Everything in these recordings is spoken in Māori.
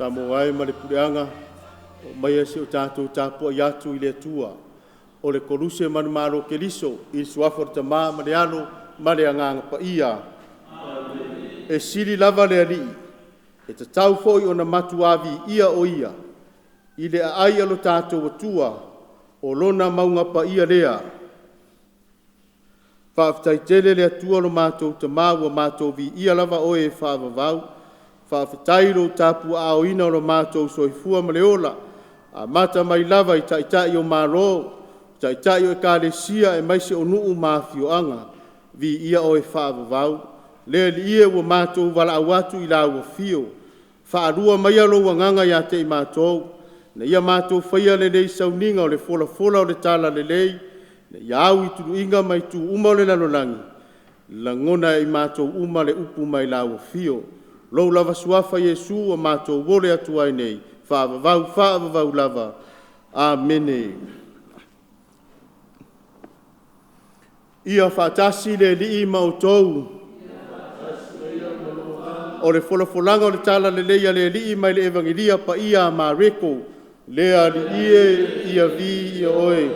Ta mo ai ma le puleanga o mai se o tātou tāpua i atu i le atua o le koruse manumaro keliso i suafo te ma le alo ma le anganga pa ia. E sili lava le ali e te tau foi o na matuavi ia o ia i le ai alo tātou atua o lona maunga pa ia lea. Whaaftai tele le atua lo mātou te māua mātou vi ia lava oe e whaavavau. Whaaftai lo tāpua ao ina o lo mātou soifua ma le ola. A mata mai lava i taitai o māro, taitai o Ekalesia e maise o nuu Afioga vi ia o e whaavavau. Le li ia ua mātou wala awatu i la ua fio. Whaarua mai alo wanganga ia te i mātou. Na ia mātou whaia le lei Sauniga o le fola o le tala le lei. Na ia au i tulu inga mai tu uma o le lalolangi. La ngona i mātou uma le upu mai la ua fio. Lou lava suafa Iesu o mātou wole atu ai nei. Whaavavau lava. Amene. Ia whaatasi le li ma o tou. O le folafolanga o le tala le leia le li mai le evangelia pa ia ma reko. Lea li ia vi ia oe.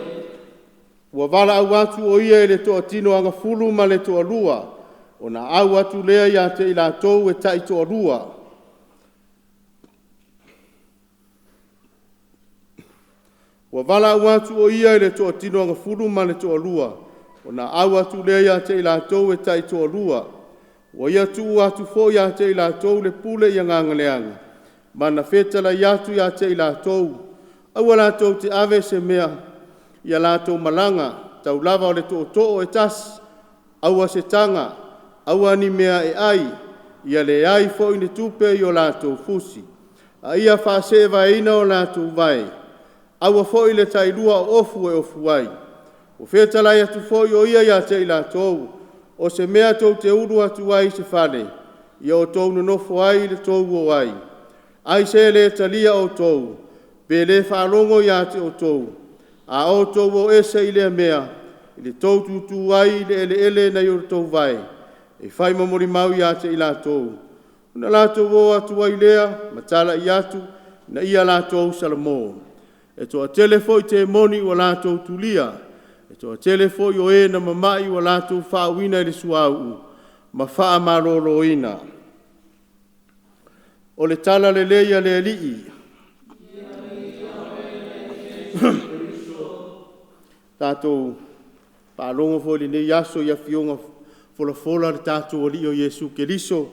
Ua wala au atu o ia e le toa tino anga fulu ma le toa lua. O na au atu lea ia te ila tou e tai toa lua. Ua wala au atu o ia e le toa tino anga fulu ma le toa lua. O na au atu lea ia te ila tou e tai toa lua. Ua ia tu atu fo ia te ila tou le pule ia nganga leanga. Mana fetala ia tu ia te ila tou. Aua la tou te ave se mea. Ia la tou malanga. Tau lava o le to'o e tas. Aua se tanga. Aua ni mea e ai. Ia le ai fo ine tupe i o la tou fusi. A ia whaase vaina o la tou vai. Aua fo i le tailua o ofu e ofu ai. O fetala ia tu fo i o ia te ila tou. O se mea tou te uru atu ai se whane. Ia o tou nonofo ai le tou o ai. Ai se le talia o tou. Pe le whalongo ia te o tou. A o tou o ese i le mea. I le tou tutu ai le ele na i o tou vai. E whai mamori mau ia te i la tou. Una la tou o atu ai lea. Matala i atu. Na ia la tou salamo. E toa telefo i te moni o la tou tulia. E toa telefo i o e na mamai o la tou whaawina i le suau. Ma wha maroro ina. O le tala le leia le alii. Tātou pālongo fo li nei aso i Afioga fola le tātou o li o Iesu Keliso.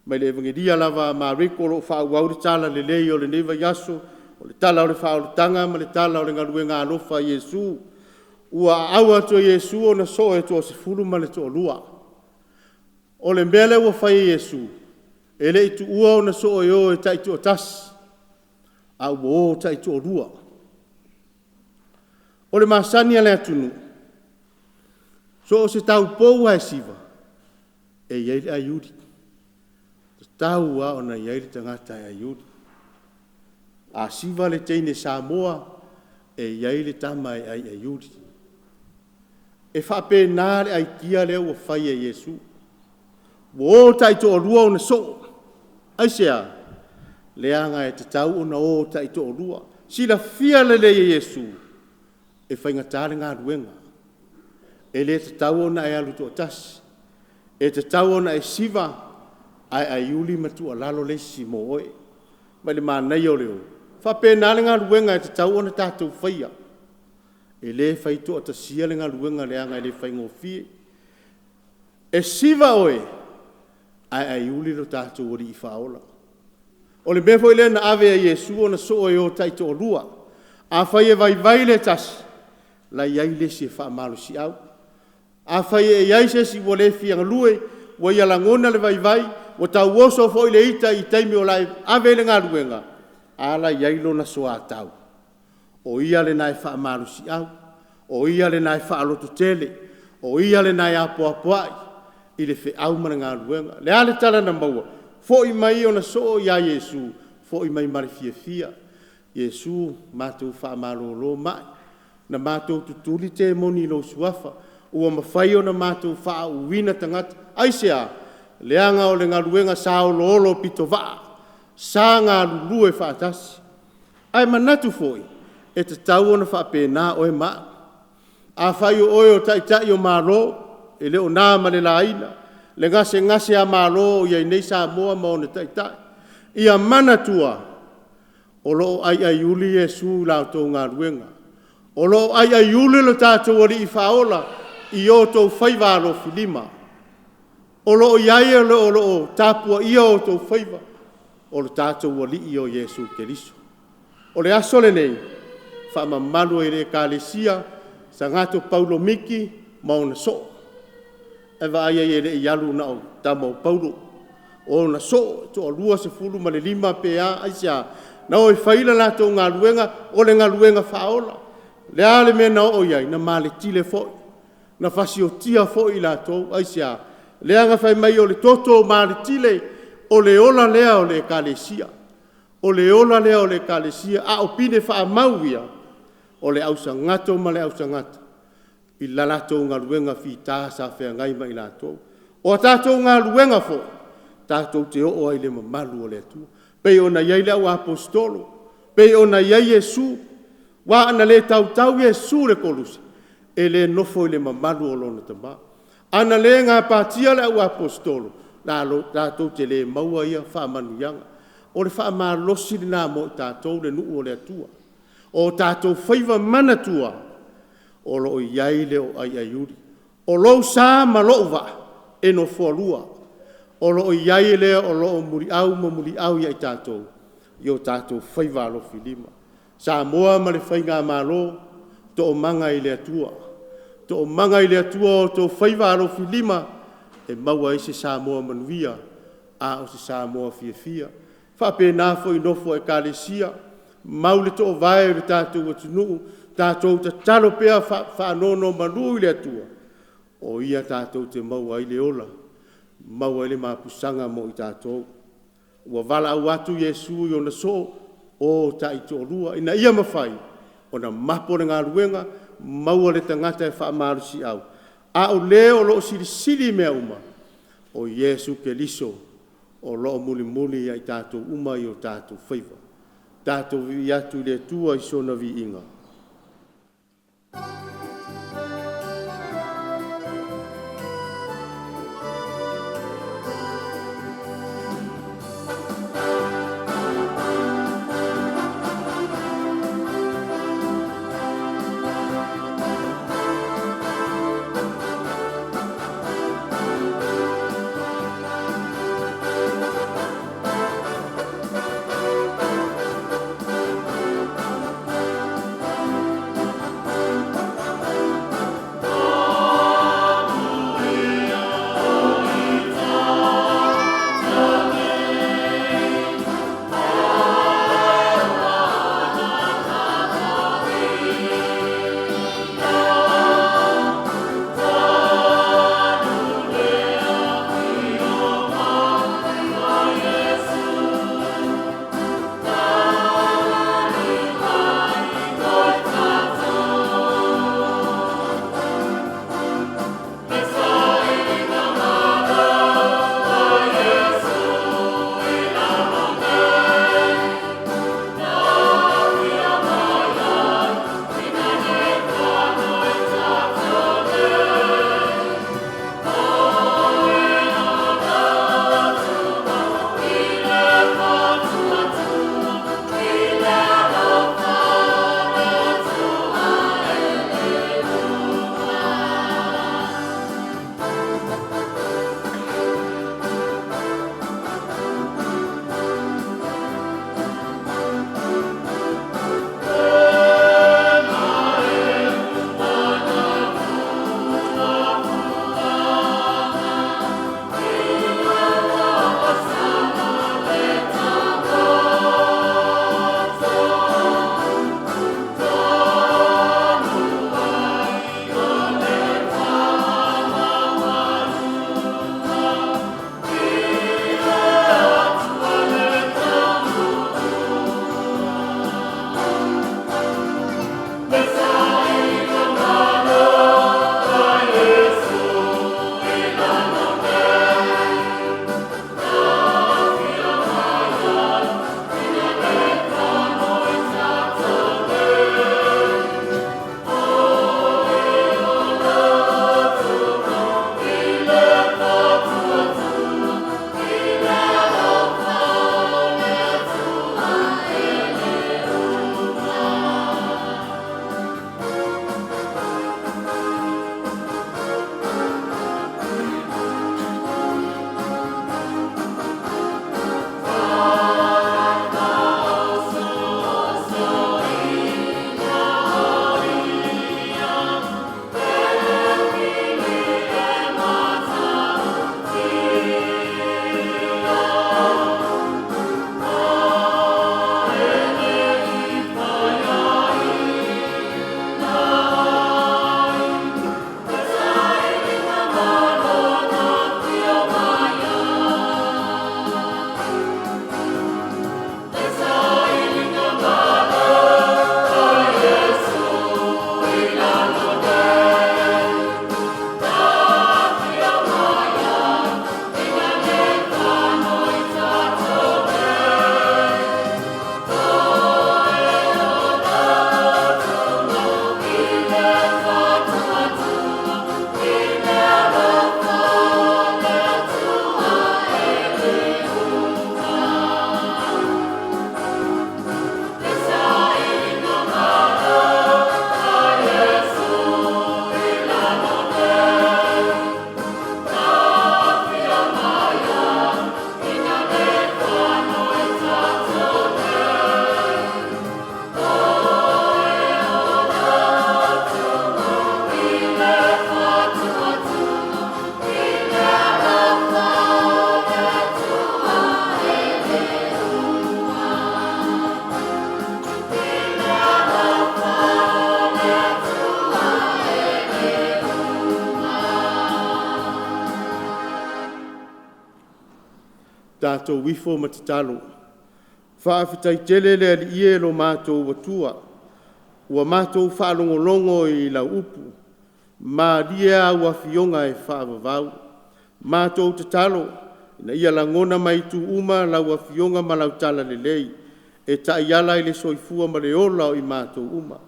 Mai le evangelia lava mariko lo whaauau le tala le lei o le neva yaso. O le tala o le whao le tanga ma le tala o le ngaluenga alofa Iesu. Ua aua to Iesu o na so e to se fulu ma le to lua. O le mbele ua whai Iesu. E le itu ua o na so e o e taitu o tas. A ua o taitu o lua. O le masani ale atunu. So o se tau pou hai siva. E iei le ayuri. Tau wa o na iei le tangata e ayuri. A siva le teine Samoa. E iei le tama e ai ayuri. E whape nare ai kia leo o whai e Iesu. Wo taito o lua o na so. Ai sea. Leanga e te tau o na o taito o lua. Sila fia le le Iesu. E whainga tāre ngā ruenga. E le te tau o na e alu to tas. E te tau o na e siva. Ai ai uli matua lalo le si mo oe. Mai le mānei o leo. Whape nare ngā ruenga e te tau o na tātou whaia. E le whaito o ta sia le ngā ruenga leanga e le whaingo fie. E siva oe. Ai ai uli lo tātou ori I whaola. O le befo I le na ave a Iesu o na so e o taito o lua. A whai e vai le tasi. La iai le si e whaamalo si au. A whai e iai se si wale fianga lue. Wa ia langona le vai. Wa tau oso fo I le ita I taimi o lai ave le ngā ruenga. A la iai lo na so a tau. O ia le nai whaamalo si au. O ia le nai whaalotu tele. O ia le nai apoapoai. I le whi au mana ngā ruenga. Le ale tala na maua. Fo I mai o na so ia Iesu. Fo I mai mare fia. Iesu mātou whaamalo lo mai. Na mātou tutuli te moni lo suafa. Ua mawhai o na mātou wha uwina tangata. Aisea, leanga o le ngaruenga sao lo olo pito waa. sa ngā lulu e whaatasi. Ai manatu foi, e te tau ona whaapena o e maa. A whai o oe o taitai o mālo, e leo nā ma le laina, le ngase a mālo o iai nei sa moa ma o ne taitai. Ia manatua, o loo ai uli Iesu lau tō ngā ruenga. O loo ai uli lo tātou ori i whaola, i o tō whaiva alo filima. O loo iai o loo tāpua ia o tō whaiva, o lo tātou ori i o Iesu Keriso. O le aso le nei, whaamamalu e le Ekalesia, sa ngato Paulo Miki, mauna so. E wa ai e le ialu na o tamau Paulo. O na so, to alua se fulu ma le 5 pea, aisia, na o i whaila la tō ngā luenga, o le ngā luenga whaola. Le ale me na o iai, na male tile foi, na whasi o tia foi la tō, aisia, le anga whai mai o le toto male tile, o le ola lea o le Ekalesia. O le ola lea o le Ekalesia, a o pine wha mauia, o le ausa ngato ma le ausa ngata. I lalato ngā luenga fi tā sa whea ngai mai la tō. O tātou ngā luenga fo, tātou te o ai le mamalu o le atua. Pei ona iai le au apostolo, pei ona iai Iesu, wa ana le tau Iesu le kolusi, e le nofo i le mamalu o lona tama. Ana le ngā pātia le au apostolo, tātou te le maua ia whaamanu ianga. O le whaamalosi le nā mo i tātou le nuu o le atua. O tātou whaiva manatua, o lo iai le o ai uri. O lo sa ma lo va, e no fualua. O lo iai le o lo muri au ma muri au iai tātou. Io tātou whaiva lo filima. Sa moa ma le whainga ma lo, to o manga i le atua. To o manga i le atua o to whaiva lo filima, e maua i se sa moa manuia, a o se sa moa fia. Whapena fo i nofo Ekalesia, maule to o vai le tātou atunu, tātou ta talo pea whaanono manu i le atua. O ia tātou te maua i le ola, maua i le mapusanga mo i tātou. Ua vala au atu Iesu i ona so, o ta i to rua, ina ia mawhai, o na mapo le ngā ruenga, maua le tangata e whaamarusi au. A o leo lo sili mea uma, o Iesu Keriso, o lo muli ai tātou uma i o tātou whaiva. Tātou vi atu le tua i sona vi inga. tātou wifo ma te talo. Whaafitai tele le ali ie lo mātou watua. Ua mātou whaalongolongo i lau upu. Mā lia au Afioga e whaavavau. Mātou te talo. Na ia langona mai tu uma lau Afioga ma lau tala lelei. E taiala i le soifua ma le ola o i mātou uma.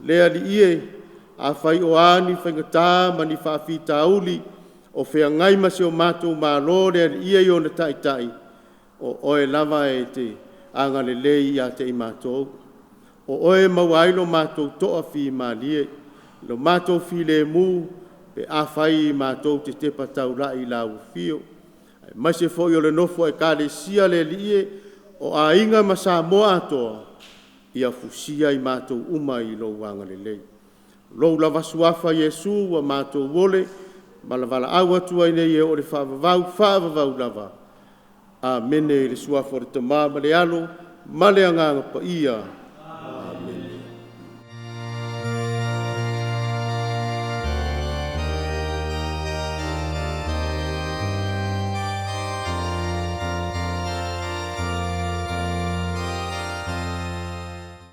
Le ali ie a whai o ani whaingatā ma ni whaafita auli o whea ngai ma se o mātou mālo le ali ie i o na tai. O oe lava e te anga lelei a te i mātou. O oe mauailo mātou toa fi mālie. Lo mātou fi le mu pe a whai mātou te tepa taulai la ufio. Mai se fo i o le nofo Ekalesia le ali ie o a inga ma sa moa atoa ia fusia i mātou uma i lo wanga lelei. Lo lava suafa Iesu wa mātou wole ma la vala awa tua ine i o le whaavavau lava. A mene i le suafa o le tamā ma le alo ma le anganga pa ia